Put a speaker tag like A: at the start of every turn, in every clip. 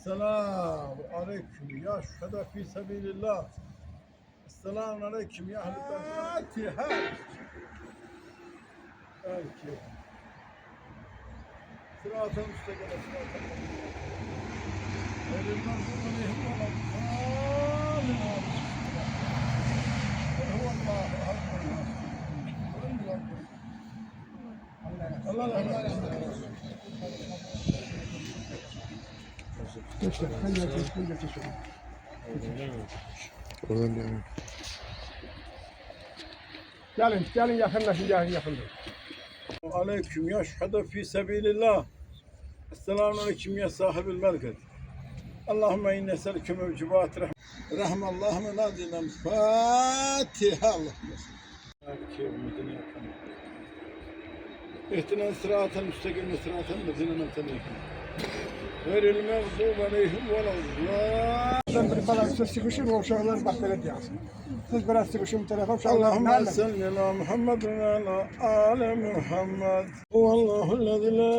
A: السلام عليكم يا شهداء في سبيل الله. السلام عليكم يا أهل الفاتحة. صراط المستقيم صراط الذين غير المغضوب عليهم ولا الضالين. قل هو الله أحد الله
B: Gelin yakınlaşın, yakın.
A: عليكم يا شهداء في سبيل الله. السلام عليكم يا صاحب المركز. اللهم إنا نسألك موجبات رحمة الله من نازل الفاتحة. اللهم اهدنا الصراط المستقيم صراط الذين أنعمت عليهم غير المغضوب عليهم ولا الضالين.
B: Ben bir siz sıkışın o uşaklar bak böyle diyorsun. Siz biraz sıkışın bu tarafa uşaklar.
A: اللهم صل على محمد وعلى آل محمد. هو الله الذي لا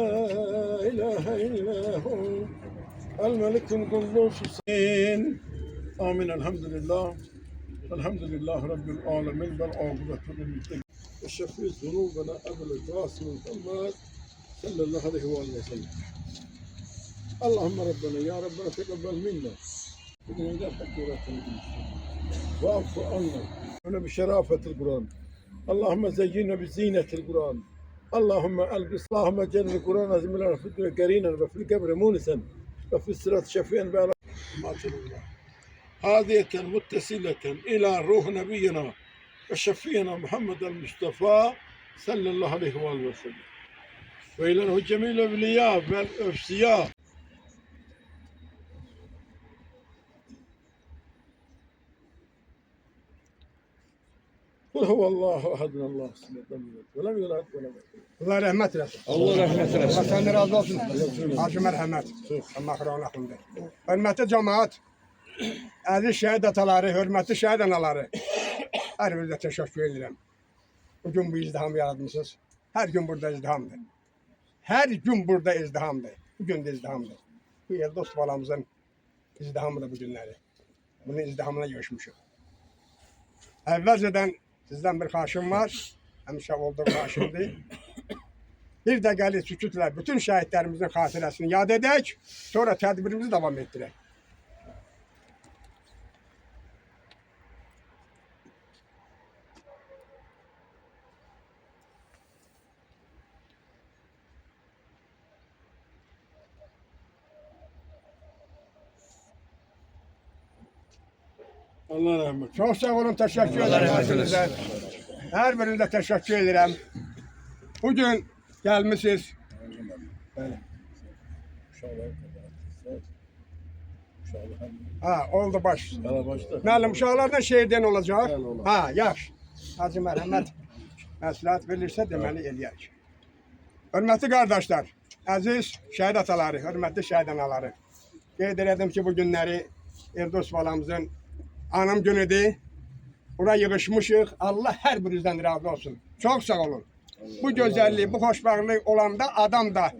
A: إله إلا هو الملك القدوس. آمين. الحمد لله رب العالمين والعاقبة للمتقين. الشفيع ذنوبنا أبو القاسم محمد صلى الله عليه وسلم. اللهم ربنا يا ربنا تقبل منا واعف عنا بشرافة القرآن. اللهم زينا بزينة القرآن. اللهم ألبس اللهم جل القرآن عظيم لنا في الدنيا قرينا وفي القبر مونسا وفي الصراط شفيعا هادية متصلة إلى روح نبينا وشفينا محمد المصطفى صلى الله عليه وآله وسلم وإلى جميع الأولياء والأوصياء. قل هو الله أحد الله الصمد ولم يلد ولم يولد.
B: Allah rahmet eylesin.
A: Allah rahmet eylesin.
B: Allah senden razı olsun. Acı merhamet. Allah rahmet eylesin. Hürmetli cemaat, aziz şehit ataları, hürmetli şehit anaları, her birine teşekkür ederim. Bugün bu izdihamı yaratmışsınız. Her gün burada izdihamdır. Her gün burada izdihamdır. Bugün de izdihamdır. Bu yer dost balamızın izdihamı da bu günleri. Bunun izdihamına görüşmüşük. Evvelceden sizden bir karşım var. Hemşe olduğum karşımdı. Bir de gelip sükutla bütün şehitlerimizin hatirasını yad edek. Sonra tedbirimizi devam ettirek.
A: Allah rahmet.
B: Çok sağ olun, teşekkür ederim. Her birinize teşekkür ederim. Bugün gelmişsiniz. Ha, oldu baş. Məlim uşaqlardan şehirden olacak. Ha, yaxşı. Hacı merhamet. Məsləhət verirsə deməli eləyək. Hörmətli qardaşlar, əziz şəhid ataları, hörmətli şəhid anaları. Qeyd edim ki, bu günləri Erdoğan balamızın anım günüdür. Bura yığışmışıq. Allah hər birinizdən razı olsun. Çok sağ olun. Bu gözəllik, bu xoşbəxtlik olanda adam da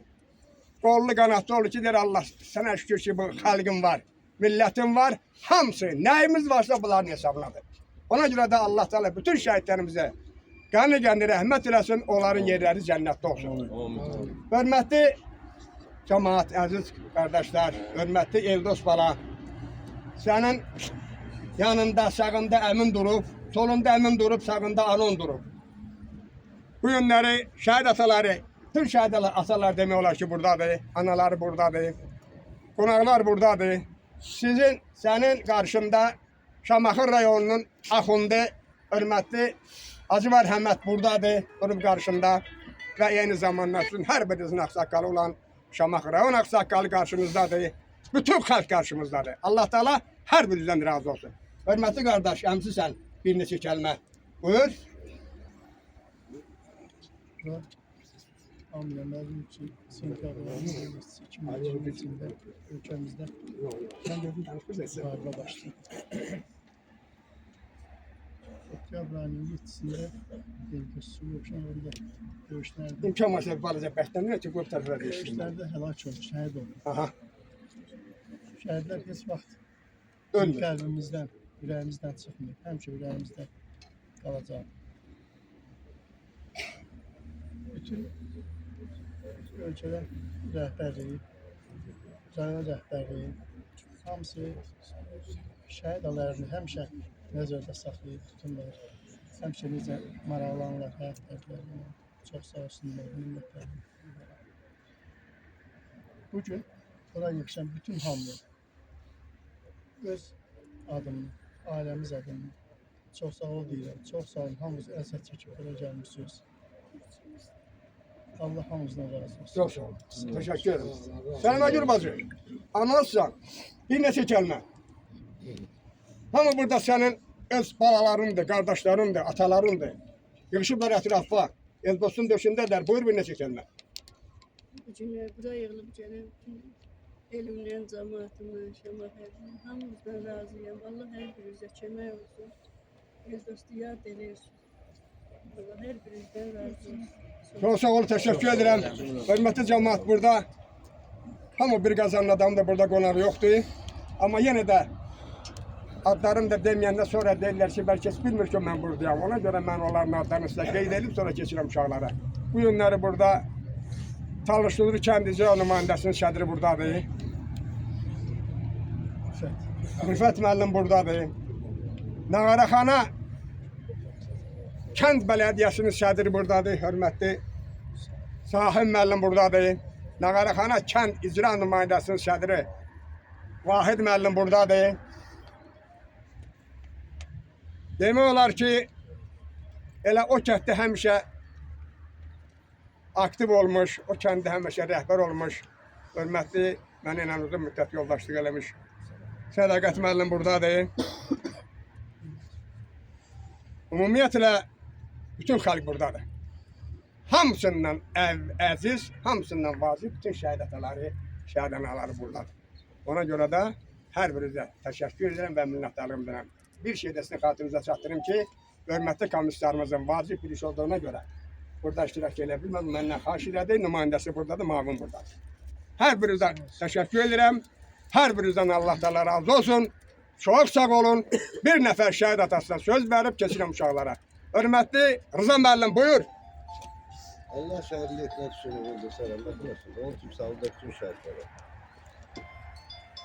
B: qollu qanatlı olur ki, der Allah sənə şükür ki, bu xalqın var, milletin var, hamısı, nəyimiz varsa bunların hesabınadır. Ona görə də Allah Teala bütün şəhidlərimizə qəni rəhmət eləsin, onların yerləri cənnətdə olsun. Hörmətli cemaat, əziz qardaşlar, hörmətli Eldos bala, sənin yanında, sağında əmin durub, solunda əmin durub, sağında anon durub. Bu günləri şəhid ataları, bütün şəhid atalar demək olar ki, buradadır, anaları buradadır, qonaqlar buradadır. Sənin qarşında Şamaxı rayonunun axundu, hörmətli Hacı Mərhəmət buradadır, durub qarşında və eyni zamanda hər birinizin ağsaqqalı olan Şamaxı rayon ağsaqqalı qarşınızdadır, bütün xalq qarşımızdadır. Allah Teala hər birinizdən razı olsun. Hörmətli qardaş, əmsisən bir neçə kəlmə. Buyur.
C: Amca məzun üçün sentyabrın 2020-ci ölkəmizdə müharibə başladı. Sentyabrın 7-sində Elbisli Yoxşanlıqda döyüşlərdə
B: İmkan varsa balaca bəhtəndir ki, qurtarır.
C: döyüşlərdə həlak olmuş, şəhid olmuş.
B: Aha.
C: Şəhidlər heç vaxt
B: Ölmür.
C: qəlbimizdən, ürəyimizdən çıxmır. Həmişə ürəyimizdə qalacaq. Bütün ölkədə rəhbərliyi, rayon rəhbərliyi, hamısı şəhid alərini həmişə nəzərdə saxlayıb tuturlar. Həmişə necə maraqlanırlar həyatlarına. Çox sağ olsunlar, minnətlərim. Bugün bura yığışan bütün hamı öz adımı, ailəmiz adımı çox sağ ol deyirəm. Çox sağ olun, hamınız əziyyət çəkib bura gəlmişsiniz. Allah hamımızdan razı olsun.
B: Çok sağ olun. Teşekkür ederim. Sen Agür bacı, anlatsan bir neçə kəlmə. Hamı burada senin öz balalarındır, kardeşlerindir, atalarındır. Yığışıblar etrafa. Elbos'un döşündeler. Buyur bir neçə kəlmə.
D: Bugün bura yığılıb gələn elimdən, cəmaatımdan, şəmahərimdən hamımızdan razıyam. Allah hər birinizə kömək olsun. El dostu yad eləyirsin. Allah hər birinizdən razı olsun.
B: Çok sağ olun, teşekkür ederim. Hürmetli cemaat burada. Hamı bir kazanın adamı da burada konağı yoktu. Ama yine de adlarını da demeyenden sonra derler ki belki bilmir ki ben buradayım. Ona göre ben onların adlarını size qeyd edip sonra geçirəm uşaqlara. Bu günleri burada Talışlıdır Kəndici nümayəndəsinin sədri buradadır. Rüfət müəllim buradadır. Nağaraxana Kənd Bələdiyyəsinin sədri buradadır, hörmətli. Sahib müəllim buradadır. Nağaraxana Kənd İcra nümayəndəsinin sədri Vahid müəllim buradadır. Demək olar ki, elə o kənddə həmişə aktiv olmuş, o kəndə həmişə rəhbər olmuş, hörmətli, mənimlə uzun müddət yoldaşlıq eləmiş. Sədaqət müəllim buradadır. Ümumiyyətlə, bütün xalq buradadır. Hamısından əziz, hamısından vacib, bütün şəhid ataları, şəhid anaları buradadır. Ona görə də hər birinizə təşəkkür edirəm və minnətdarlığım bilirəm. Bir şey də sizin xatirinizə çatdırım ki, hörmətli komissarımızın vacib bir iş olduğuna görə burada iştirak edə bilməm, məndən xahiş elədi, nümayəndəsi buradadır, mavun buradadır. Hər birinizə təşəkkür edirəm, hər birinizdən Allah da razı olsun, çox sağ olun. Bir nəfər şəhid atasına söz verib keçirəm uşaqlara. Hörmətli Rıza müəllim, buyur.
E: Allah şəhidliklə düşünüldü, sələmət olsun. Onun kimi sağlıqda bütün şəhidlərə.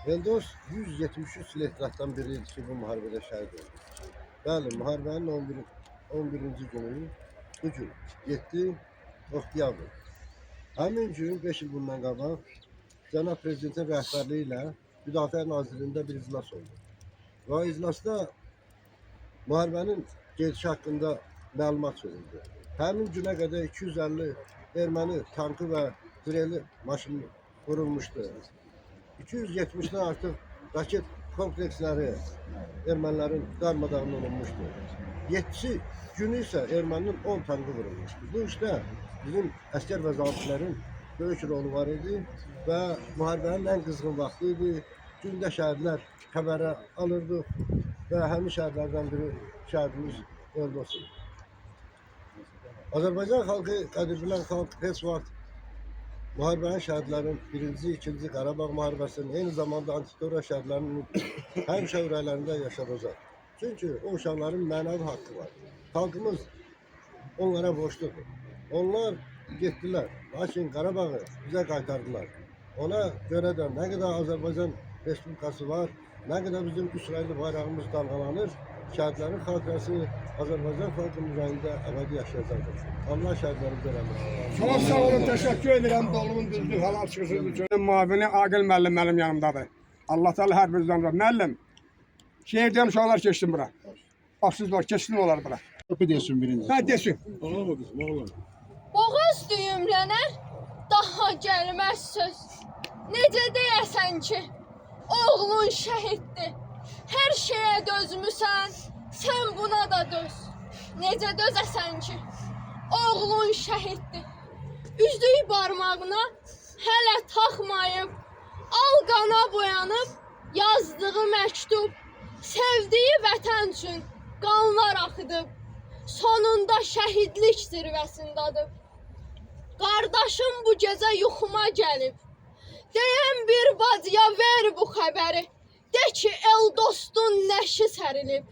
E: Eldos 173 silahlardan biriydi ki, bu müharibədə şəhid oldu. Bəli, müharibənin 11-ci günü bu gün 7 oktyabr. Həmin gün 5 il bundan qabaq Cənab Prezidentin rəhbərliyi ilə Müdafiə Nazirliyində bir iclas oldu. Və iclasda müharibənin gedişi haqqında məlumat verildi. Həmin günə qədər 250 erməni tankı və direli maşını vurulmuşdu. 270'den artıq raket kompleksləri ermənilərin darmadağın olunmuşdu. 7 günü isə erməninin 10 tankı vurulmuşdu. Bu işdə bizim əskər və zabitlərin böyük rolu var idi və müharibənin ən qızğın vaxtı idi. Gündə şəhidlər xəbərə alırdıq və həmin şəhidlərdən biri şəhidimiz Eldos idi. Azərbaycan xalqı, qədirbilən xalq heç vaxt müharibənin şəhidlərin 1-ci, 2-ci Qarabağ müharibəsinin, eyni zamanda antiterror şəhidlərinin həmişə ürəklərində yaşadacaq. Çünki o uşaqların mənəvi haqqı var. Xalqımız onlara borçludur. Onlar getdilər, lakin Qarabağı bizə qaytardılar. Ona görə də nə qədər Azərbaycan Respublikası var, nə qədər bizim İsrailli bayrağımız dalğalanır, şəhidlərin xatirəsi Azərbaycan xalqının ürəyində əbədi yaşayacaqdır. Allah şəhidlərimizi eləməsin.
B: Çox sağ olun, təşəkkür edirəm. Dolğun düzdür, halal çıxırsınız üçün. Müavini Aqil müəllim mənim yanımdadır. Allah təala hər birinizdən razı. Müəllim, şehirdən uşaqlar keçsin bura. Afsız var, keçsin olar bura.
C: Öpü desin birinci.
B: Hə, desin.
F: Boğaz düyümlənər, daha gəlməz söz. Necə deyəsən ki, oğlun şəhiddir. Hər şeyə dözmüsən, sən buna da döz. Necə dözəsən ki, oğlun şəhiddir. Üzdüyü barmağına hələ taxmayıb, al qana boyanıb, yazdığı məktub, sevdiyi vətən üçün qanlar axıdıb, sonunda şəhidlik zirvəsindədir. Qardaşım bu gecə yuxuma gəlib, Deyən bir bacıya ver bu xəbəri. De ki, el dostun nəşi sərilib.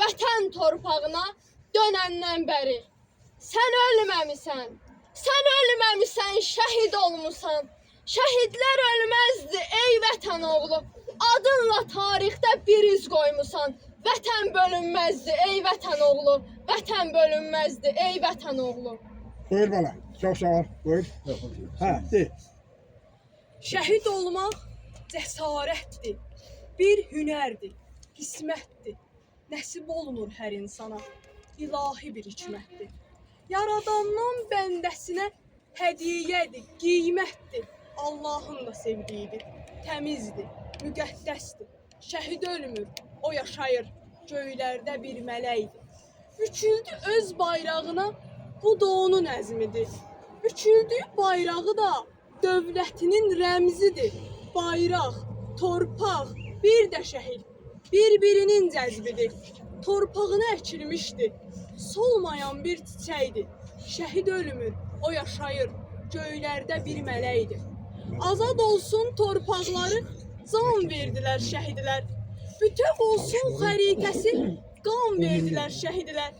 F: Vətən torpağına dönəndən bəri. Sən ölməmisən, sən ölməmisən, şəhid olmusan. Şəhidlər ölməzdi ey vətən oğlu. Adınla tarixdə bir iz qoymusan. Vətən bölünməzdi ey vətən oğlu. Vətən bölünməzdi ey vətən oğlu.
B: Buyur bala. Çok sağ ol. Buyur. Ha, de.
G: Şəhid olmaq cəsarətdir, bir hünərdir, qismətdir. Nəsib olunur hər insana, ilahi bir hikmətdir. Yaradandan bəndəsinə hədiyyədir, qiymətdir. Allahın da sevdiyidir, təmizdir, müqəddəsdir. Şəhid ölmür, o yaşayır, göylərdə bir mələkdir. Büküldü öz bayrağına, bu da onun əzmidir. Büküldüyü bayrağı da dövlətinin rəmzidir. Bayraq, torpaq, bir də şəhid, bir-birinin cəzbidir. Torpağına əkilmişdi, solmayan bir çiçəkdir. Şəhid ölmür, o yaşayır, göylərdə bir mələkdir. Azad olsun torpaqları, can verdilər şəhidlər. Bütöv olsun xəritəsi, qan verdilər şəhidlər.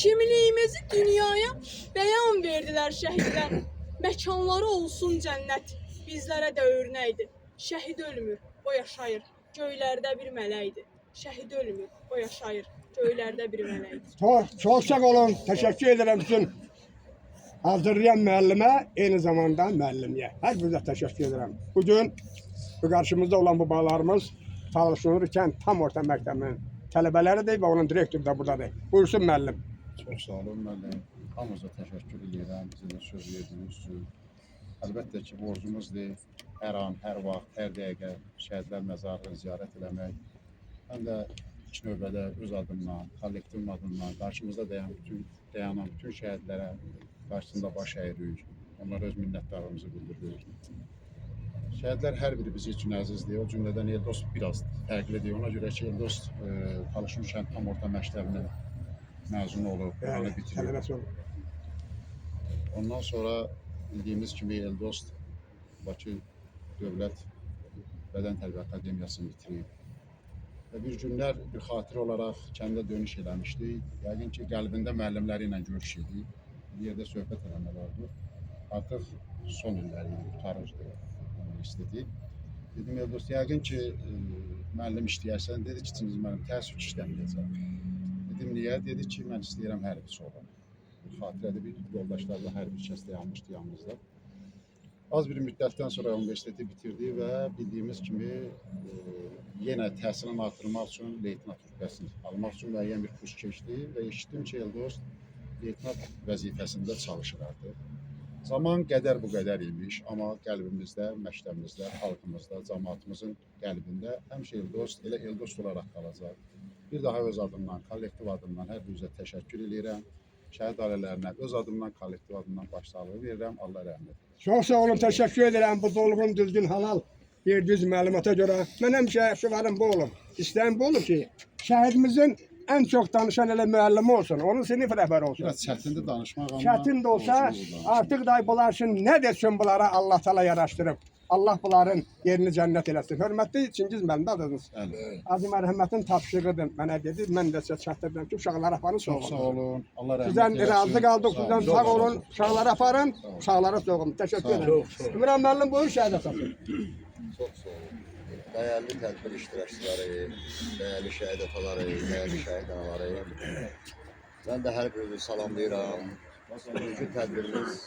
G: Kimliyimizi dünyaya bəyan verdilər şəhidlər. Məkanları olsun cənnət, bizlərə də örnəkdir. Şəhid ölmür, o yaşayır, göylərdə bir mələkdir. Şəhid ölmür, o yaşayır, göylərdə bir mələkdir.
B: Çok sağ olun. Teşekkür ederim bütün hazırlayan müəllimə, eyni zamanda müəllimliyə. Hər birinizə təşəkkür edirəm. Bugün bu qarşımızda olan bu balalarımız Talışnur kənd tam orta məktəbinin tələbələridir və onun direktoru da buradadır. Buyursun müəllim.
H: Çox sağ olun müəllim. Hamınıza təşəkkür edirəm. Bizə də söz verdiyiniz üçün. Əlbəttə ki, borcumuzdur. Hər an, hər vaxt, hər dəqiqə şəhidlər məzarını ziyarət eləmək. Həm də ilk növbədə öz adımdan, kollektivin adından qarşımızda dayanan bütün şəhidlərə qarşısında baş əyirik. Onlara öz minnətdarlığımızı bildiririk. Şəhidlər hər biri bizim üçün əzizdir. O cümlədən Eldost biraz fərqlidir. Ona görə ki, Eldost Talışnur kənd tam orta məktəbinin məzunu olub, onu bitirib.
B: Tələbəsi olun.
H: Ondan sonra bildiyimiz kimi Eldost Bakı Dövlət Bədən Tərbiyə Akademiyasını bitirib. Və bir günlər bir xatirə olaraq kəndə dönüş eləmişdi. Yəqin ki, qəlbində müəllimləri ilə görüş idi. Bir yerdə söhbət eləmək oldu. Artıq son illəri qurtarırdı universiteti. Dedim, Eldost, yəqin ki, müəllim işləyərsən. Dedi ki, müəllim təəssüf işləməyəcəm. Dedim, niyə? Dedi ki, mən istəyirəm hərbiçi olam. Xatirədə bir yoldaşlarla hər bir kəs dayanmışdı yanımızda. Az bir müddətdən sonra universiteti bitirdi və bildiyimiz kimi yenə təhsilini artırmaq üçün leytenant rütbəsini almaq üçün müəyyən bir kurs keçdi və eşitdim ki, Eldost leytenant vəzifəsində çalışır artıq. Zaman qədər bu qədər imiş, amma qəlbimizdə, məktəbimizdə, xalqımızda, cəmaatımızın qəlbində həmişə Eldost, elə Eldost olaraq qalacaq. Bir daha öz adımdan, kollektiv adımdan hər birinizə təşəkkür edirəm. Şəhid ailələrinə öz adımdan, kollektiv adımdan başsağlığı verirəm. Allah rəhmət etsin.
B: Çok sağ olun. Teşekkür ederim bu dolgun, düzgün, halal verdiğiniz məlumata göre. Ben həmişə şuvarım bu olum. İstəyim bu olur ki, şəhidimizin en çok danışan elə müəllimi olsun. Onun sinif rəhbəri olsun.
H: Biraz çətindir danışmaq amma.
B: Çətin də olsa artıq da bunlar üçün nə desin bunlara Allah Teala yaraşdırıb. Allah bunların yerini cənnət eləsin. Hörmətli Çingiz müəllim də adınız. Azim mərhəmətin tapşırığıdır. Mənə dedi, mən də sizə çatdırdım ki, uşaqları aparın soğun.
H: Çox sağ olun. Allah rəhmət
B: Sizdən razı qaldıq, sizdən sağ olun. Uşaqları aparın, uşaqlara soğun. Təşəkkür ederim. Ümran müəllim buyur şəhid əsası.
E: Çox sağ olun. Dəyərli tədbir iştirakçıları, dəyərli şəhid ataları, dəyərli şəhid anaları. Mən də hər birinizi salamlayıram. Bugünkü tədbirimiz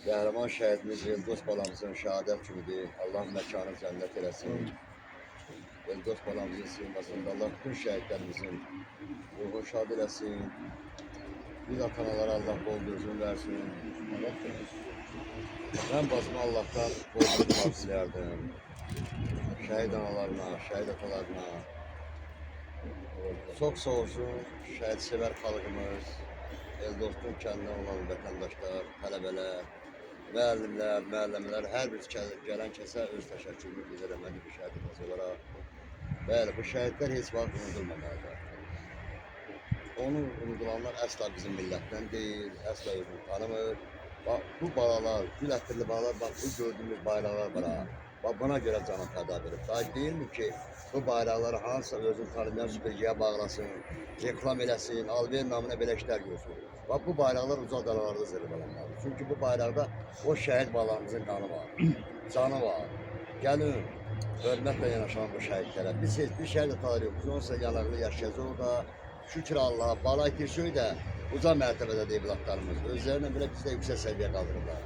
E: qəhrəman şəhidimiz Eldost balamızın şəhadət günüdür. Allah məkanı cənnət eləsin. Eldost balamızın sığınmasında Allah bütün şəhidlərimizin ruhunu şad eləsin. Biz atanalara Allah bol gözün versin. Mən bazımı Allah'tan bol gözün dilərdim. Şəhid analarına, şəhid atalarına. Çox sağ olsun şəhid-sevər xalqımız, Eldostun kəndindən olan vətəndaşlar, tələbələr, müəllimlər, müəllimlər, hər bir gələn kəsə öz təşəkkürünü bildirirəm mən bir şəhidimiz olaraq. Bəli, bu şəhidlər heç vaxt unudulmamalıdır. Onu unudulanlar əsla bizim millətdən deyil, əsla özünü tanımır.
I: Bak bu balalar, gül əttirli balalar, bak bu gördüğümüz bayraqlar var ha. Bak buna göre canım fəda verib. Daha değil mi ki bu bayraqları hansısa özünü tanımayan süpürgəyə bağlasın, reklam eləsin, alver namına belə işlər görsün. Bak bu bayraqlar uzaq dağlarda zirvələnməlidir. Çünki bu bayraqda o şəhid balamızın qanı var, canı var. Gəlin, hörmətlə yanaşan bu şəhidlərə. Biz heç bir şəhid ataları yoxuz. Onsa yanaqlı yaşayacaq orada. Şükür Allah'a, bala itirşoy da uca mərtəbədə evlatlarımız. Özlərinə belə bizdə yüksək səviyyə qaldırırlar.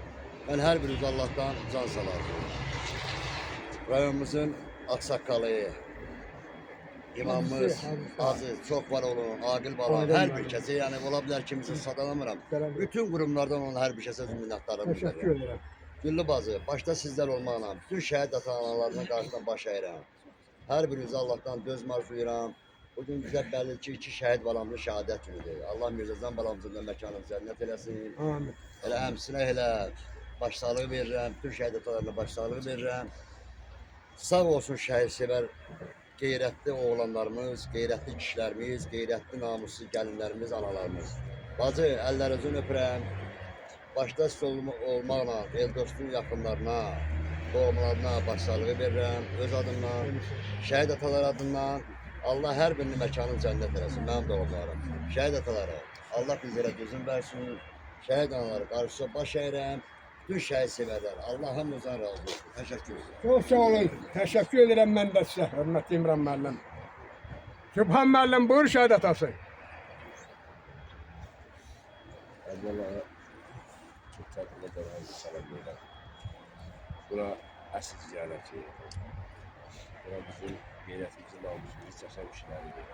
I: Mən hər biriniz Allah'tan can salarım. Rayonumuzun aksaqqalı, imamımız, aziz, çox var olun, aqil bala, hər bir kəsə, yəni ola bilər kimisi sadalamıram. Bütün qurumlardan onun hər bir kəsə üzüm minnətdarım.
B: Teşekkür ederim.
I: Güllü bazı, başta sizler olmaqla, bütün şəhid ata-analarının qarşısında baş əyirəm. Hər birinizi Allah'tan döz marzuyuram. Bugün bizə bəlli ki, 2 şəhid balamızın şəhadət günüdür. Allah Mirzəzan balamızın da məkanını cənnət eləsin.
B: Amin.
I: Elə həmsinə elə başsağlığı verirəm, bütün şəhid atalarına başsağlığı verirəm. Sağ olsun şəhid-sevər qeyrətli oğlanlarımız, qeyrətli kişilərimiz, qeyrətli namuslu gəlinlərimiz, analarımız. Bacı, əllərinizin öpürəm. Başda siz olmaqla, el dostun yaxınlarına, doğumlarına başsağlığı verirəm. Öz adımdan, şəhid atalar adından. Allah hər birini məkanın cənnət eləsin, mənim doğumlarım. Şəhid ataları, Allah bizlərə gözün versin. Şəhid anaları qarşısına baş əyirəm. Bütün şəhid sevərlər. Allah hamımızdan razı olsun. Təşəkkür ederim.
B: Çok sağ olun. Teşekkür ederim ben de size. Hürmetli İmran müəllim. Sübhan müəllim buyur şəhid atası.
J: Əvvəla çox təqdirlə qələmdə salam verirəm. Bura əsl ziyarəti. Bura bizim qeyrətimizin namusumuzu çəkən kişiləridir.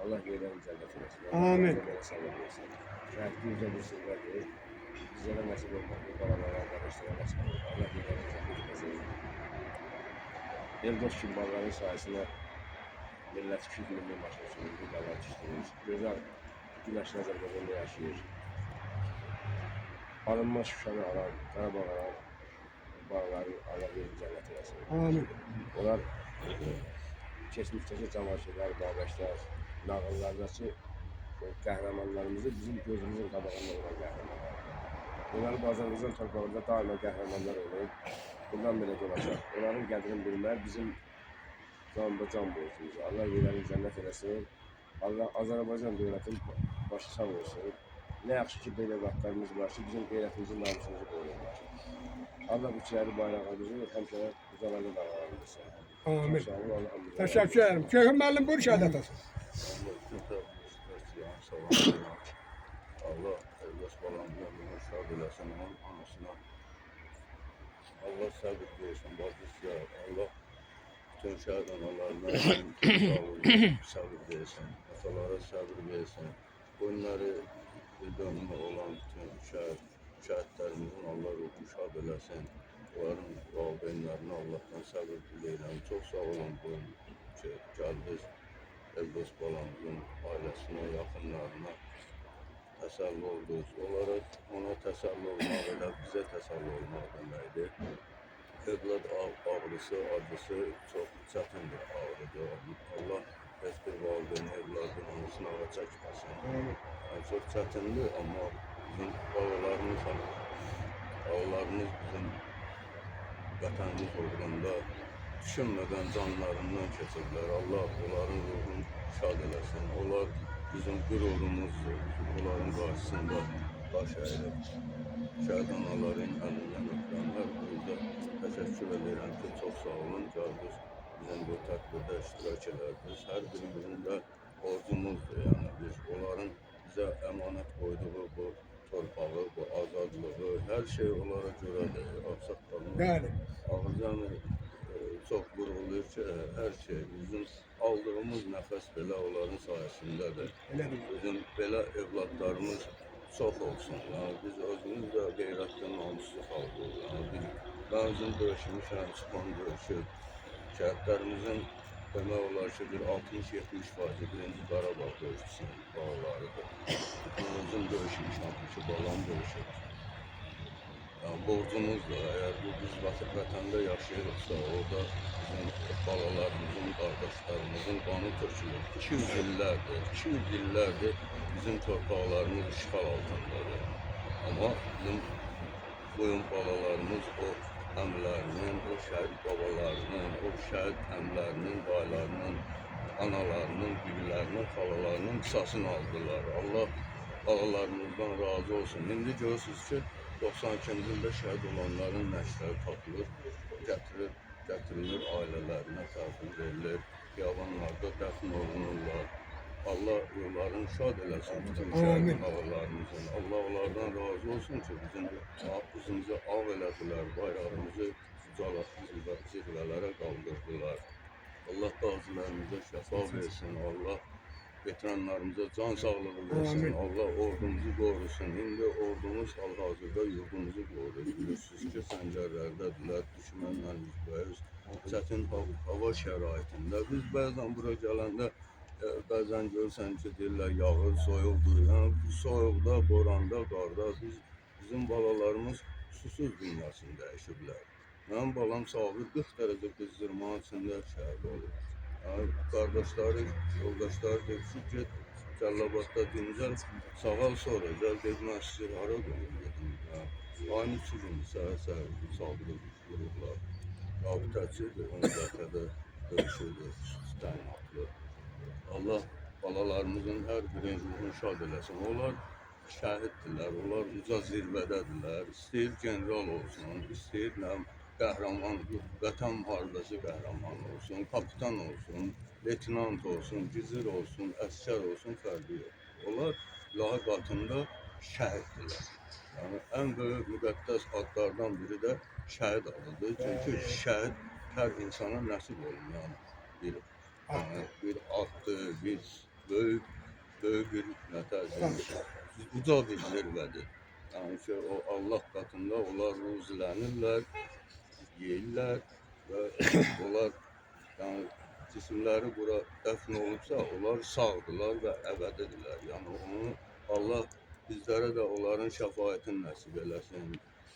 J: Allah qeyrətini cənnət eləsin.
B: Amin.
J: Şəhidimizə bir sözlərdir. Bizlərə nəsib olmalı, qalalara, qardaşlara nəsib olmalı. Allah qeyrətini cənnət eləsin. Eldost kimbalların sayəsində millət 200 milyon maşın bir qalar düşdürür. Gözəl Güləşli Azərbaycanda yaşayır. Alınmaz Şuşanı alan, Qarabağ alan bağları Allah verin cənnət eləsin.
B: Amin.
J: Onlar keçmişdəki camaşırlar, qardaşlar, nağıllardakı qəhrəmanlarımızı bizim gözümüzün qabağında olan qəhrəmanlar. Onları Azərbaycan torpağında daima qəhrəmanlar olur. Bundan belə olacaq. Onların qədrini bilmək bizim canında can borcumuz. Allah yerlərini cənnət eləsin. Allah Azərbaycan dövlətinin başı sağ olsun. Nə yaxşı ki, belə vaxtlarımız var ki, bizim qeyrətimizin namusumuzu qoruyurlar. Allah bu çiğəri bayrağımızı həmişə uzalarda dağlarımızdır.
B: Amin.
J: Sağ olun, Allah
B: Teşekkür ederim. Köyhün müəllim buyur şəhid atası.
K: Allah evlaş balamızı ömrünü şad eləsin, onun anasına. Allah səbir versin, bacısıya. Allah bütün şəhid analarına səbir versin, atalara səbir versin. Bunları dönümü olan bütün şəhidlərimizin Allah ruhunu şad eləsin. Onların valideynlərinə Allah'tan səbir diləyirəm. Çox sağ olun bu gəldiniz Eldost balamızın ailəsinə, yaxınlarına təsəlli oldunuz. Ona təsəlli olmaq elə bizə təsəlli olmaq deməkdir. Evlad ağrısı, acısı çox çətindir, ağrıdır. Allah heç bir valideyn evladın anasını ağa çəkməsin. Yəni, çox çətindir, amma bizim ağalarımız bizim vətənimiz uğrunda düşünmədən canlarından keçirlər. Allah onların ruhunu şad eləsin. Onlar bizim qürurumuzdur. Onların qarşısında baş əyilib. Şəhid anaların əlindən öpürəm. Hər birində təşəkkür edirəm ki, çox sağ olun. Gəldiniz bizim bu tədbirdə iştirak elədiniz. Hər birimizin də borcumuzdur. Yəni biz onların bizə əmanət qoyduğu bu torpağı, bu azadlığı, hər şey onlara görədir. Ağsaqqalımız, ağızdan çox vurğulayır ki, hər şey bizim aldığımız nəfəs belə onların sayəsindədir. Bizim belə evladlarımız çox olsun. Yəni biz özümüz də qeyrətli, namuslu xalqıq. Yəni mən özüm döyüşmüşəm, çıxan döyüşür. Şəhidlərimizin demək olar ki, bir 60-70% birinci Qarabağ döyüşçüsünün bağlarıdır. Mən özüm döyüşmüşəm, ki, balam döyüşür. Yəni borcumuzdur. Əgər biz vətəndə yaşayırıqsa, orada bizim balalarımızın, qardaşlarımızın qanı tökülür. 200 illərdir bizim torpaqlarımız işğal altındadır. Ama bizim boyun balalarımız o əmlərinin, o şəhid babalarının, o şəhid əmlərinin, dayılarının, analarının, bibilərinin, xalalarının qisasını aldılar. Allah balalarımızdan razı olsun. İndi görürsünüz ki, 92-ci ildə şəhid olanların nəşləri tapılır, gətirilir ailələrinə təhvil verilir, xiyabanlarda dəfn olunurlar. Allah yollarını şad eləsin bütün şəhid babalarımızın. Allah onlardan razı olsun ki, bizimizi ağ elədilər, bayrağımızı zirvələrə qaldırdılar. Allah qazilərimizə şəfa versin, Allah veteranlarımıza can sağlığı versin, Allah ordumuzu qorusun. İndi ordumuz hal-hazırda yurdumuzu qoruyur. Bilirsiniz ki, səngərlərdədirlər, düşmənlə üzbəyiz, çətin hava şəraitində. Biz bəzən bura gələndə bəzən görsən ki, deyirlər yağır, soyuqdur. Yəni bu soyuqda, boranda, qarda bizim balalarımız susuz dünyasını dəyişiblər. Mənim balam Sabir 40 dərəcə qızdırmanın içində şəhid olur. Yəni qardaşları, yoldaşları deyir ki, get Cəllabadda dincəl, sağal sonra gəl deyib mən sizi hara qoyum dedim. Aynı 2 gün səhər Sabir'i vururlar. Rabitəçidir, onu zətədə döyüşürdür, təyinatlı. Allah balalarımızın hər birinin şad eləsin. Onlar şəhiddirlər, onlar uca zirvədədirlər. İstəyir general olsun, istəyir qəhrəman, vətən müharibəsi qəhrəmanı olsun, kapitan olsun, leytenant olsun, gizir olsun, əskər olsun, fərqi yox. Onlar ilahi qatında şəhiddirlər. Yəni, ən böyük müqəddəs adlardan biri də şəhid adıdır. Çünki şəhid hər insana nəsib olmayan bir addır, bir böyük bir uca bir zirvədir. Yəni ki, o Allah qatında onlar ruzilənirlər, yeyirlər və onlar cisimləri bura dəfn olubsa, onlar sağdırlar və əbədidirlər. Yəni onu Allah bizlərə də onların şəfaətini nəsib eləsin.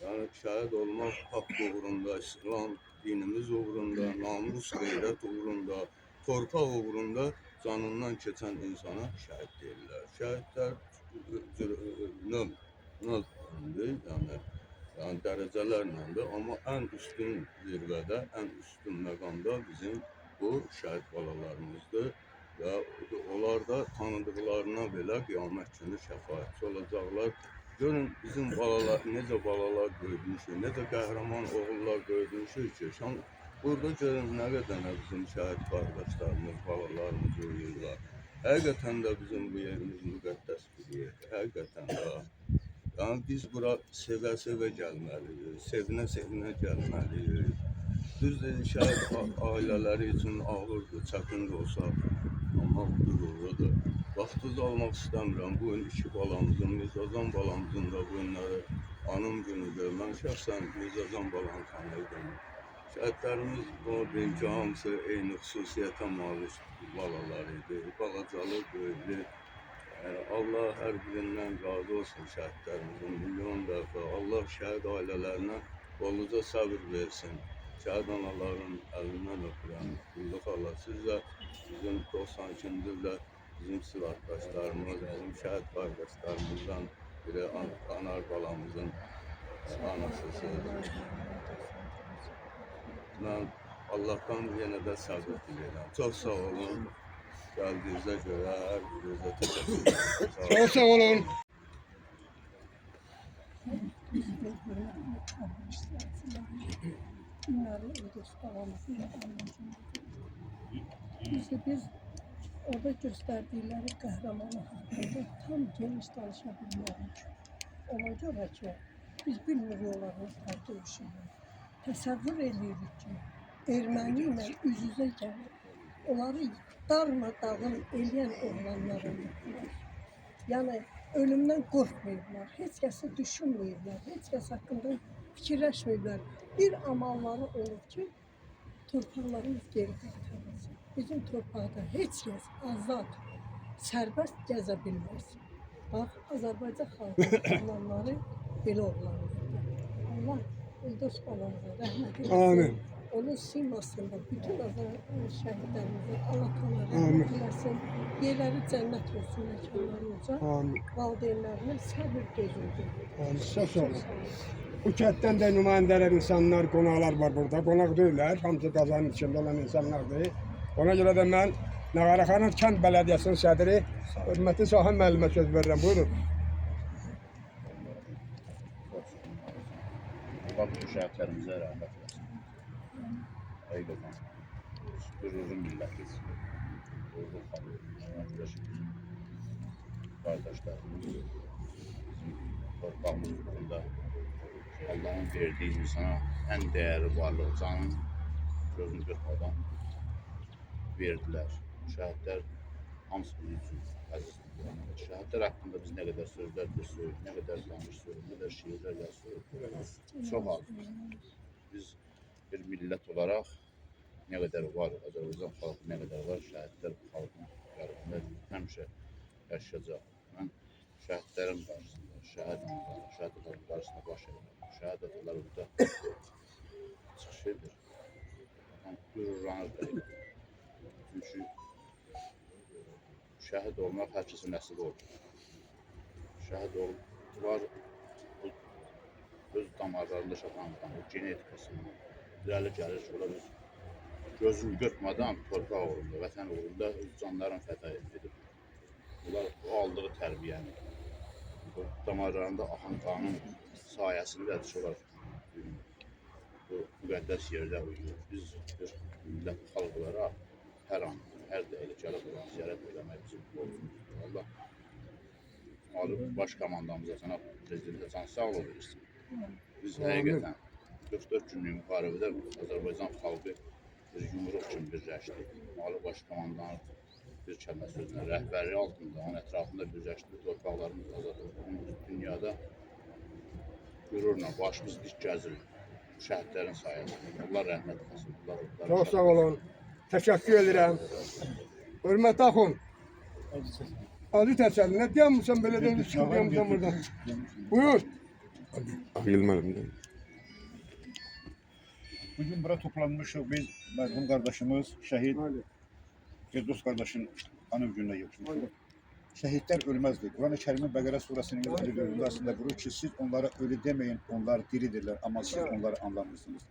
K: Yəni şəhid olmaq haqq uğrunda, İslam dinimiz uğrunda, namus, qeyrət uğrunda, torpaq uğrunda canından keçən insana şəhid deyirlər. Şəhidlər növdür, yəni dərəcələrlədir, amma ən üstün zirvədə, ən üstün məqamda bizim bu şəhid balalarımızdır və onlar da tanıdıqlarına belə qiyamət günü şəfaətçi olacaqlar. Görün bizim balalar, necə balalar böyüdmüşük, necə qəhrəman oğullar böyüdmüşük ki, burada görün nə qədər bizim şəhid qardaşlarımız, balalarımız uyuyurlar. Həqiqətən də bizim bu yerimiz müqəddəs bir yerdir, həqiqətən də. Yəni biz bura sevə-sevə gəlməliyik, sevinə-sevinə gəlməliyik. Düzdür, şəhid ailələri üçün ağırdır, çətin də olsa, amma qürurludur. Vaxtınızı almaq istəmirəm, bu gün 2 balamızın, Mirzazan balamızın da bu günləri anım günüdür. Mən şəxsən Mirzazan balamı tanıyırdım. Şəhidlərimiz deyim ki, hamısı eyni xüsusiyyətə malik balalar idi, balacalı, böyüklü. Allah hər birindən razı olsun şəhidlərimizin, milyon dəfə. Allah şəhid ailələrinə boluca səbir versin. Şəhid anaların əlindən öpürəm. Qulluq Allah, siz də bizim 92-ci ildə bizim silahdaşlarımız, bizim şəhid qardaşlarımızdan biri Anar balamızın anasısıdır. Mən Allah'tan yenə də səbir diləyirəm. Çox sağ olun. Gəldiyinizə görə hər birinizə təşəkkür edirəm.
B: Çok sağ olun.
L: Biz orada göstərdikləri qəhrəmanı haqqında tam geniş danışa bilmirik. Ona görə ki, biz bilmirik onların döyüşünü. Təsəvvür edirik ki, erməni ilə üz-üzə gəlir. Onları darmadağın eləyən oğlanlar olurlar. Yəni ölümdən qorxmayıblar, heç kəsi düşünməyiblər, heç kəs haqqında fikirləşməyiblər. Bir amalları olur ki, torpaqlarımız geri qaytarılsın. Bizim torpaqda heç kəs azad, sərbəst gəzə bilməz. Bax, Azərbaycan xalqının oğlanları belə oğlanlardır. Allah Eldos balamıza rəhmət eləsin.
B: Amin.
L: onun simasında bütün şəhidlərimizə Allah təala
B: Amin.
L: rəhmət eləsin. Yerləri cənnət olsun, məkanları olacaq.
B: Amin.
L: Valideynlərinin səbir gözüldür.
B: Amin. Sağ olun. Bu kətdən də nümayəndələr, insanlar, qonaqlar var burada. Qonaq deyirlər, hamısı qazanın içində olan insanlardır. Ona görə də mən Nağaraxanın kənd bələdiyyəsinin sədri hörmətli Sahin müəllimə söz verirəm. Buyurun.
H: Allah bu şəhidlərimizə rəhmət eləsin. Həqiqətən qürurlu millətiz. Qürurlu xalq, qardaşlarımız, bizim torpağımız uğrunda Allah'ın verdiği insana en değerli varlığı canın gözünü qırpmadan verdiler. Şəhidlər hamısı bizim üçün əzizdir. Şəhidlər haqqında biz nə qədər sözlər desək, nə qədər danışsaq, nə qədər şiirlər yazsaq, çox azdır. Biz bir millət olaraq nə qədər var, Azərbaycan xalqı nə qədər var, şəhidlər xalqın qarşısında həmişə yaşayacaq. Mən şəhidlərin qarşısında, şəhidlərin qarşısında baş edirəm. Şəhid atalar burada çıxış edir. Qürurlanır deyil. Çünki şəhid olmaq hər kəsin nəsib olur. Şəhid var, öz damarlarında şatanlıqdan, o genetikasından irəli gəlir ki, ola biz gözünü qırpmadan torpaq uğrunda, vətən uğrunda öz canlarını fəda edir. Bunlar o aldığı tərbiyəni, o damarlarında axan qanun sayəsindədir ki, olar bu müqəddəs yerdə uyuyor. Biz bir millət xalq olaraq hər an, hər dəqiqə gəlib olan ziyarət eləmək bizim borcumuzdur. Allah baş komandamıza, cənab prezidentə can sağlığı versin. Biz həqiqətən 44 günlük müharibədə Azərbaycan xalqı bir yumruq kimi birləşdi. Ali baş komandanın bir kəlmə sözünə rəhbərliyi altında, onun ətrafında birləşdi. Torpaqlarımız azad oldu. Dünyada qürurla başımız dik gəzirik. Şəhidlərin sayəsində. Allah rəhmət eləsin.
B: Çox sağ olun. Təşəkkür edirəm. Hörmətli axun. Adı təsəlli. Nə deyəmsən belə də çıxıyamsan buradan? Buyur.
H: Bugün bura toplanmışıq biz, mərhum qardaşımız, şəhid Firdos qardaşın anı gününə yığışmışıq. Şəhidlər ölməzdir. Quran-ı Kərimin Bəqərə surəsinin 154-cü aslında buyurur ki, siz onlara ölü deməyin, onlar diridirlər, amma siz onları anlamırsınız.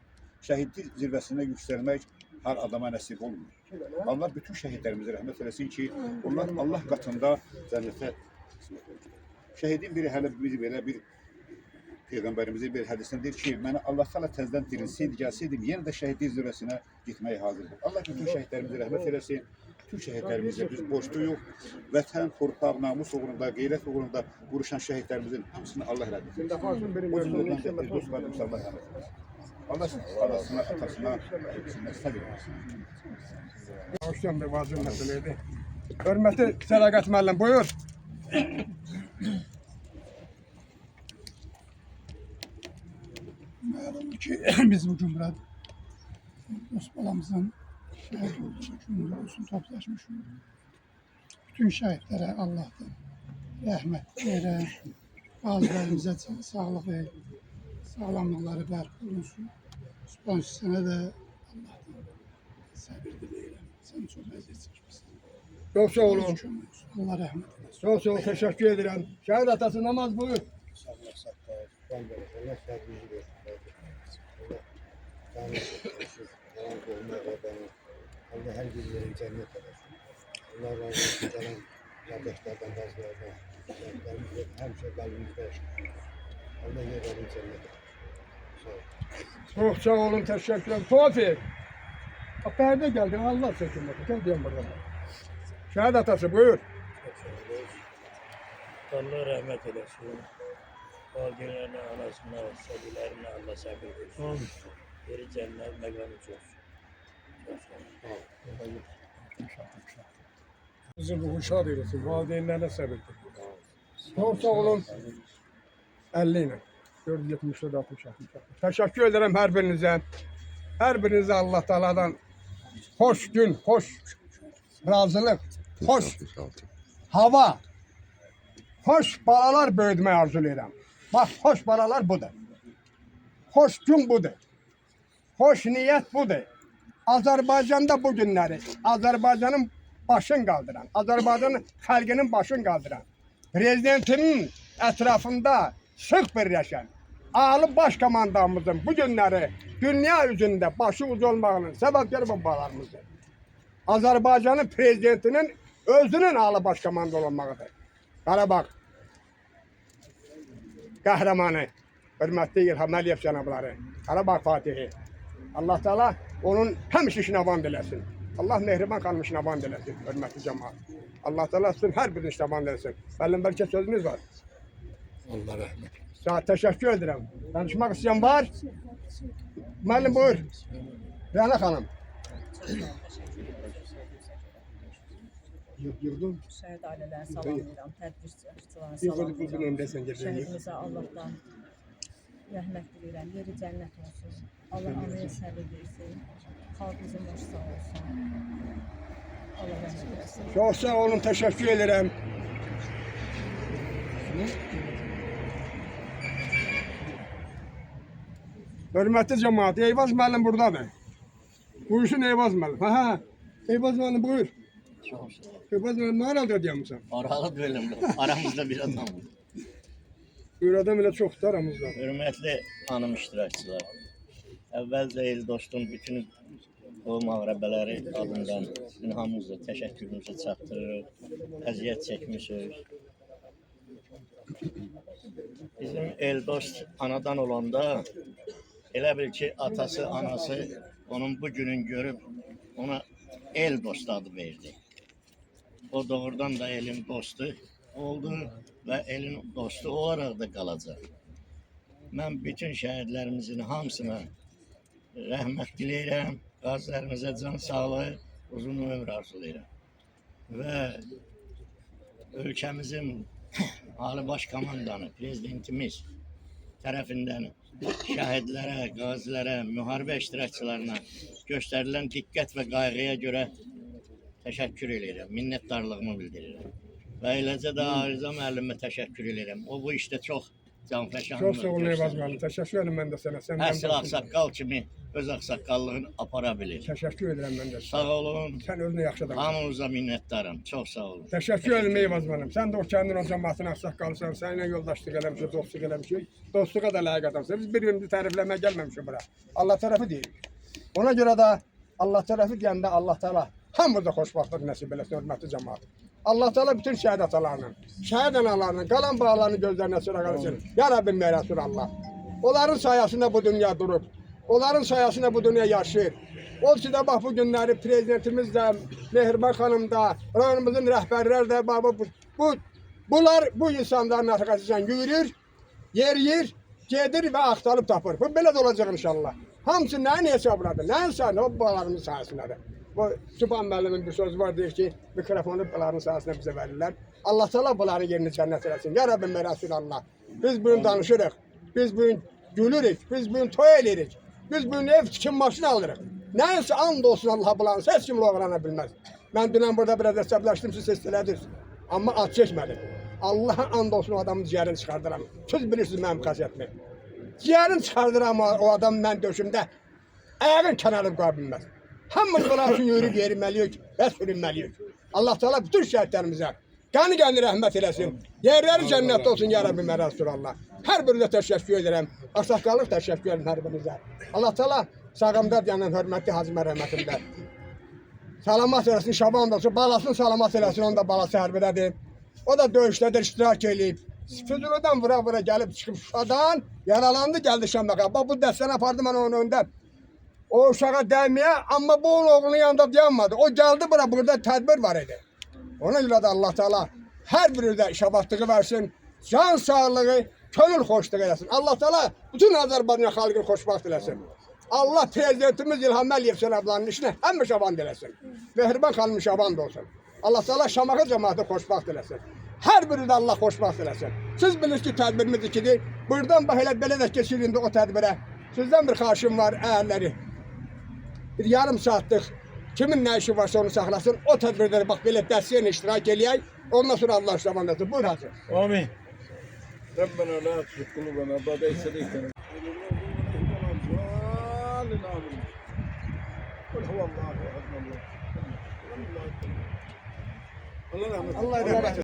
H: Şəhidlik zirvəsinə yüksəlmək hər adama nəsib olmur. Allah bütün şəhidlərimizə rəhmət eləsin ki, onlar Allah qatında cənnətə şəhidin biri hələ biri belə bir Peyğəmbərimizin bir hədisində deyir ki, məni Allah təala təzədən dirilsəydi, gəlsəydim, yenə də şəhidlik zirvəsinə getməyə hazırdır. Allah bütün şəhidlərimizə rəhmət eləsin. Bütün şəhidlərimizə biz borcluyuq. Vətən, torpaq, namus uğrunda, qeyrət uğrunda vuruşan şəhidlərimizin hamısını Allah rəhmət eləsin. O cümlədən də bir dost qardaşımız Allah rəhmət eləsin. Allah arasına, atasına, hepsine səbir eləsin.
B: Hoşçakalın bir vazir məsələydi. Hörmətli Sədaqət müəllim, buyur.
C: Məlumdur ki, biz bugün burada dost balamızın şəhid olduğu günündə olsun toplaşmışıq. Bütün şəhidlərə Allah'tan rəhmət verək, qazilərimizə sağlıq ver, sağlamlıqları bərpa olunsun. Sponsoruna da Allah'tan səbir diləyirəm. Sən çox əziyyət çəkmişsin.
B: Çox sağ olun.
C: Allah rəhmət eləsin.
B: Çox sağ olun, təşəkkür edirəm. Şəhid atası namaz buyur.
E: Allah səbrinizi versin. Allah hər bir yerin cənnət eləsin. Allah razı olsun, gələn qardaşlardan, bazılardan, şəhidlərimizlə həmişə qəlbimizdə yaşasın. Allah yerlərini cənnət eləsin. Sağ olun.
B: Çox sağ olun, təşəkkür ederim. Tofiq. Pərdə gəldin, Allah çəkinməsin. Gəl deyəm buradan. Şəhid atası, buyur.
M: Allah rəhmət eləsin. Valideynlərinə, anasına, səbilərinə Allah səbir versin. Yeri cənnət, məqamı çox.
B: Bizi bu uşaq eylesin, valideynlərine səbir. Çox sağ olun. 50 ilə. 474 60. Təşəkkür ederim hər birinizə. Hər birinizə Allah Taala'dan xoş gün, xoş razılıq, xoş hava, xoş balalar böyütməyi arzulayıram. Bax, xoş balalar budur. Xoş gün budur. hoş niyet budur. Azerbaycan'da bu günleri, Azerbaycan'ın başını kaldıran, Azerbaycan'ın halkının başını kaldıran, prezidentinin etrafında sık birleşen, ağlı başkomandamızın bu günleri dünya üzerinde başı ucu olmağının sebepleri babalarımızdır. Azerbaycan'ın prezidentinin özünün ağlı başkomanda olmağıdır. Qarabağ qəhrəmanı, hörmətli İlham Əliyev cənabları, Qarabağ Fatihi. Allah Teala onun həmişə işinə vand eləsin. Allah Mehriban xanım işinə vand eləsin, hörmətli cəmaat. Allah Teala sizin hər birinin işinə vand eləsin. Müəllim, bəlkə sözünüz var.
J: Allah rəhmət.
B: Sağ təşəkkür edirəm. Danışmaq istəyən var? Müəllim, buyur. Rəna xanım. Yığdım.
N: Şəhid ailələri salamlayıram, tədbirçilərə salamlayıram. Şəhidimizə Allahdan rəhmət diləyirəm, yeri cənnət olsun. Allah anaya səbir versin, xalqımızın başı sağ olsun. Allah rəhmət eləsin.
B: Çox sağ olun, təşəkkür edirəm. Hörmətli cəmaat, Eyvaz müəllim buradadır. Buyursun Eyvaz müəllim. Ha, Eyvaz müəllim buyur. Eyvaz müəllim nə arada deyəmsən?
M: Aralı bölüm, aramızda bir adam.
B: Buyur adam elə çoxdur aramızda.
M: Hörmətli hanım iştirakçılar, əvvəlcə Eldostun bütün o məğrəbələri adından sizin hamınıza təşəkkürümüzü çatdırırıq, əziyyət çəkmişik. Bizim Eldost anadan olanda elə bil ki, atası, anası onun bu günün görüb ona Eldost adı verdi. O doğrudan da elin dostu oldu və elin dostu olaraq da qalacaq. Mən bütün şəhidlərimizin hamısına rəhmət diləyirəm, qazilərimizə can sağlığı, uzun ömür arzulayıram. Və ölkəmizin Ali Baş Komandanı, prezidentimiz tərəfindən şəhidlərə, qazilərə, müharibə iştirakçılarına göstərilən diqqət və qayğıya görə təşəkkür edirəm, minnətdarlığımı bildirirəm. Və eləcə də Arıza müəllimə təşəkkür edirəm. O bu işdə çox canfəşanlıq
B: Çox sağ olun Eyvaz müəllim, təşəkkür edirəm mən də sənə.
M: Əsl ağsaqqal kimi öz ağsaqqallığını apara bilir.
B: Təşəkkür edirəm mən də.
M: Sağ olun.
B: Sən özünə yaxşı adamsın.
M: Hamınıza minnətdaram. Çox sağ olun.
B: Təşəkkür edirəm Eyvaz müəllim. Sən də o kəndin o cəmaatın ağsaqqalısan. Səninlə yoldaşlıq eləmişik, dostluq eləmişik. Dostluğa da layiq adamsan. Biz bir-birimizi tərifləməyə gəlməmişik bura. Allah tərəfi deyirik. Ona görə də Allah tərəfi deyəndə Allah Teala hamımıza xoşbaxtlıq nəsib eləsin, hörmətli cəmaat. Allah Teala bütün şəhid atalarının, şəhid analarının, qalan bağlarını gözlərinə sıra qalsın. Ya Rabbim mərəsur Allah. Onların sayəsində bu dünya durub. Onların sayəsində bu dünya yaşayır. O ki də bax bu günləri prezidentimiz də, Mehriban xanım da, rayonumuzun rəhbərlər də, bunlar bu insanların arxasından yürür, yeriyir, gedir və axtarıb tapır. Bu belə də olacaq inşallah. Hamısı nəyin hesabladır, nəyin sayəsində, o bağlarımızın sayəsindədir. Bu Sübhan müəllimin bir sözü var, deyir ki, mikrofonu bunların sayəsində bizə verirlər. Allah Teala bunların yerini cənnət eləsin. Ya Rabbim mərəsul Allah. Biz bugün danışırıq, biz bugün gülürük, biz bugün toy edirik, biz bugün ev tikin maşını alırıq. Nəyinsə and olsun Allah bunların, heç kim öğrənə bilməz. Mən dünən burada biraz əsəbləşdim, siz istədiniz. Amma ad çəkmədim. Allah'a and olsun o adamın ciğerini çıxardıram. Siz bilirsiniz mənim xasiyyətimi. Ciğerini çıxardıram o adam mən döşümdə. Ayağın kənarını qoya bilməz. Hamımız bunlar üçün yürüyüb yeriməliyik və sürünməliyik. Allah Teala bütün şəhidlərimizə qəni rəhmət eləsin. Yerləri cənnətdə olsun ya Rabbi mərəsul Allah. Hər birinə təşəkkür edirəm. Ağsaqqallıq təşəkkür edirəm hər birinizə. Allah Teala sağımda dayanan hörmətli Hacı mərhəmətində. Salamat eləsin, Şaban da olsun, balasını salamat eləsin, onun da balası hərbidədir. O da döyüşlədir, iştirak eləyib. Füzulidən vura gəlib çıxıb Şuşadan, yaralandı, gəldi Şamaxıya. Bax bu dəstəni apardı mən onun öndə. O uşağa dəyməyə, amma bu onun oğlunun yanında dayanmadı. O gəldi bura, burada tədbir var idi. Ona görə də Allah Teala hər birinizə işabadlığı versin, can sağlığı, könül xoşluq eləsin. Allah Teala bütün Azərbaycan xalqını xoşbaxt eləsin. Allah prezidentimiz İlham Əliyev cənablarının işinə həmişə vand eləsin. Mehriban xanım şaban da olsun. Allah Teala Şamaxı cəmaatı xoşbaxt eləsin. Hər birinizə Allah xoşbaxt eləsin. Siz bilirsiniz ki, tədbirimiz ikidir. Buradan bax elə belə də keçirin indi o tədbirə. Sizdən bir xahişim var, əhəlləri. Bir yarım saatlıq kimin nə işi varsa onu saxlasın. O tədbirləri bax belə dəstəylə iştirak eləyək. Ondan sonra Allah şaban eləsin. Buyur Hacı.
A: Amin. Rabbena la tuzigh qulubana ba'da idh hadaytana. Allah rahmet eylesin.
B: Allah rahmet eylesin.